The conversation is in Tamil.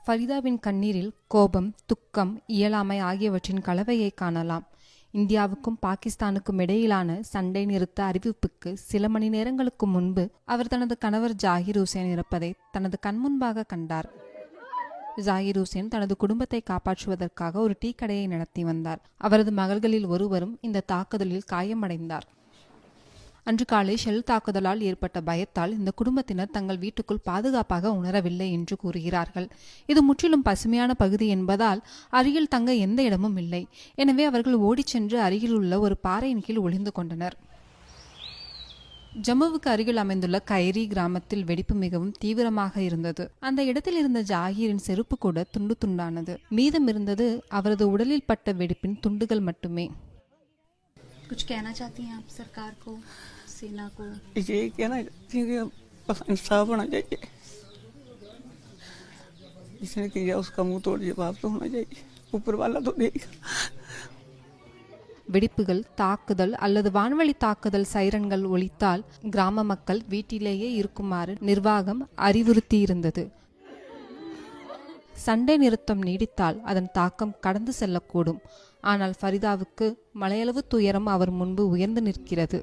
ஃபரிதாவின் கண்ணீரில் கோபம், துக்கம், இயலாமை ஆகியவற்றின் கலவையை காணலாம். இந்தியாவுக்கும் பாகிஸ்தானுக்கும் இடையிலான சண்டை நிறுத்த அறிவிப்புக்கு சில மணி நேரங்களுக்கு முன்பு அவர் தனது கணவர் ஜாகிர் ஹுசேன் இறப்பதை தனது கண்முன்பாக கண்டார். ஜாகிர் ஹுசேன் தனது குடும்பத்தை காப்பாற்றுவதற்காக ஒரு டீ கடையை நடத்தி வந்தார். அவரது மகள்களில் ஒருவரும் இந்த தாக்குதலில் காயமடைந்தார். அன்று காலை ஷெல் தாக்குதலால் ஏற்பட்ட பயத்தால் இந்த குடும்பத்தினர் தங்கள் வீட்டுக்குள் பாதுகாப்பாக உணரவில்லை என்று கூறுகிறார்கள். இது முற்றிலும் பசுமையான பகுதி என்பதால் அருகில் தங்க எந்த இடமும் இல்லை. எனவே அவர்கள் ஓடிச் சென்று அருகில் உள்ள ஒரு பாறையின் கீழ் ஒளிந்து கொண்டனர். ஜம்முவுக்கு அருகில் அமைந்துள்ள கைரி கிராமத்தில் வெடிப்பு மிகவும் தீவிரமாக இருந்தது. அந்த இடத்தில் இருந்த ஜாகிரின் செருப்பு கூட துண்டு துண்டானது. மீதம் இருந்தது அவரது உடலில் பட்ட வெடிப்பின் துண்டுகள் மட்டுமே. कुछ कहना चाहती हैं आप सरकार को, सेना को? ये कहना चाहती हूँ कि बस इंसाफ होना चाहिए। जिसने किया उसका मुंह तोड़ जवाब तो होना चाहिए। ऊपर वाला तो देगा। வெடிப்புகள், தாக்குதல் அல்லது வான்வழி தாக்குதல் சைரன்கள் ஒலித்தால் கிராம மக்கள் வீட்டிலேயே இருக்குமாறு நிர்வாகம் அறிவுறுத்தியிருந்தது. சண்டை நிறுத்தம் நீடித்தால் அதன் தாக்கம் கடந்து செல்லக்கூடும். ஆனால் ஃபரிதாவுக்கு மலையளவு துயரம் அவர் முன்பு உயர்ந்து நிற்கிறது.